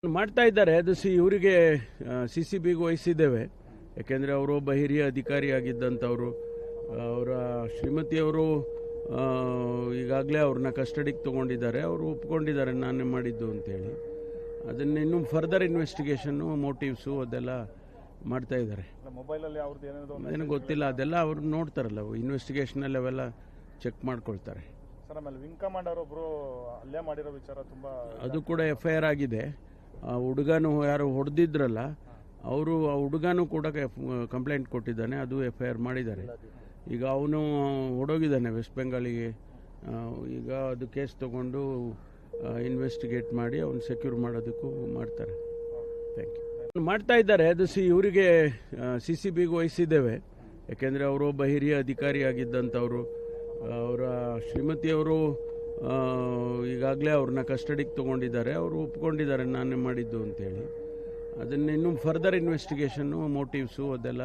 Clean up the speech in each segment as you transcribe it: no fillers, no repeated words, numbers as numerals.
ಮಾಡ್ತಾ ಇದ್ದಾರೆ. ಅದು ಇವರಿಗೆ CCBಗೆ ವಹಿಸಿದ್ದೇವೆ. ಯಾಕೆಂದರೆ ಅವರು ಒಬ್ಬ ಹಿರಿಯ ಅಧಿಕಾರಿಯಾಗಿದ್ದಂಥವರು. ಅವರ ಶ್ರೀಮತಿಯವರು ಈಗಾಗಲೇ ಅವ್ರನ್ನ ಕಸ್ಟಡಿಗೆ ತೊಗೊಂಡಿದ್ದಾರೆ. ಅವರು ಒಪ್ಕೊಂಡಿದ್ದಾರೆ ನಾನೇ ಮಾಡಿದ್ದು ಅಂತೇಳಿ. ಅದನ್ನು ಇನ್ನೂ ಫರ್ದರ್ ಇನ್ವೆಸ್ಟಿಗೇಷನ್ನು, ಮೋಟಿವ್ಸು ಅದೆಲ್ಲ ಮಾಡ್ತಾ ಇದ್ದಾರೆ. ಮೊಬೈಲಲ್ಲಿ ಅವ್ರದ್ದು ಏನೂ ಗೊತ್ತಿಲ್ಲ, ಅದೆಲ್ಲ ಅವರು ನೋಡ್ತಾರಲ್ಲ, ಇನ್ವೆಸ್ಟಿಗೇಷನಲ್ಲಿ ಅವೆಲ್ಲ ಚೆಕ್ ಮಾಡ್ಕೊಳ್ತಾರೆ. ಸರ್, ಆಮೇಲೆ ವಿಂಗ್ ಕಮಾಂಡರ್ ಒಬ್ಬರು ಹಲ್ಲೆ ಮಾಡಿರೋ ವಿಚಾರ ತುಂಬ, ಅದು ಕೂಡ FIR ಆಗಿದೆ. ಆ ಹುಡುಗನು ಯಾರು ಹೊಡೆದಿದ್ರಲ್ಲ ಅವರು, ಆ ಹುಡುಗನೂ ಕೂಡ ಕಂಪ್ಲೇಂಟ್ ಕೊಟ್ಟಿದ್ದಾನೆ. ಅದು FIR ಮಾಡಿದ್ದಾರೆ. ಈಗ ಅವನು ಹೊಡೋಗಿದ್ದಾನೆ ವೆಸ್ಟ್ ಬೆಂಗಾಲಿಗೆ. ಈಗ ಅದು ಕೇಸ್ ತಗೊಂಡು ಇನ್ವೆಸ್ಟಿಗೇಟ್ ಮಾಡಿ ಅವನು ಸೆಕ್ಯೂರ್ ಮಾಡೋದಕ್ಕೂ ಮಾಡ್ತಾರೆ. Thank you. ಮಾಡ್ತಾ ಇದ್ದಾರೆ. ಅದು ಇವರಿಗೆ CCBಗೆ ವಹಿಸಿದ್ದೇವೆ. ಯಾಕೆಂದರೆ ಅವರು ಒಬ್ಬ ಹಿರಿಯ ಅಧಿಕಾರಿಯಾಗಿದ್ದಂಥವರು. ಅವರ ಶ್ರೀಮತಿಯವರು ಈಗಾಗಲೇ ಅವ್ರನ್ನ ಕಸ್ಟಡಿಗೆ ತೊಗೊಂಡಿದ್ದಾರೆ. ಅವರು ಒಪ್ಕೊಂಡಿದ್ದಾರೆ ನಾನೇ ಮಾಡಿದ್ದು ಅಂತೇಳಿ. ಅದನ್ನು ಇನ್ನೂ ಫರ್ದರ್ ಇನ್ವೆಸ್ಟಿಗೇಷನ್ನು, ಮೋಟಿವ್ಸು ಅದೆಲ್ಲ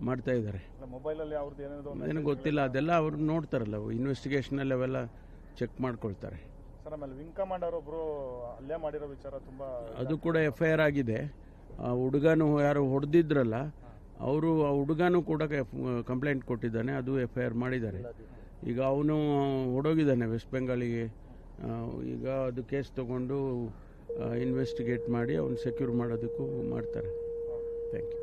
ಮಾಡ್ತಾ ಇದ್ದಾರೆ. ಮೊಬೈಲಲ್ಲಿ ಅವ್ರದ್ದು ಏನೂ ಗೊತ್ತಿಲ್ಲ, ಅದೆಲ್ಲ ಅವರು ನೋಡ್ತಾರಲ್ಲ, ಇನ್ವೆಸ್ಟಿಗೇಷನಲ್ಲಿ ಅವೆಲ್ಲ ಚೆಕ್ ಮಾಡ್ಕೊಳ್ತಾರೆ. ಸರ್, ಆಮೇಲೆ ವಿಂಗ್ ಕಮಾಂಡರ್ ಒಬ್ಬರು ಹಲ್ಲೆ ಮಾಡಿರೋ ವಿಚಾರ ತುಂಬ, ಅದು ಕೂಡ FIR ಆಗಿದೆ. ಆ ಹುಡುಗನು ಯಾರು ಹೊಡೆದಿದ್ರಲ್ಲ ಅವರು, ಆ ಹುಡುಗನೂ ಕೂಡ ಕಂಪ್ಲೇಂಟ್ ಕೊಟ್ಟಿದ್ದಾನೆ. ಅದು FIR ಮಾಡಿದ್ದಾರೆ. ಈಗ ಅವನು ಹೊಡೋಗಿದ್ದಾನೆ ವೆಸ್ಟ್ ಬೆಂಗಾಲಿಗೆ. ಈಗ ಅದು ಕೇಸ್ ತಗೊಂಡು ಇನ್ವೆಸ್ಟಿಗೇಟ್ ಮಾಡಿ ಅವನು ಸೆಕ್ಯೂರ್ ಮಾಡೋದಕ್ಕೂ ಮಾಡ್ತಾರೆ. Thank you.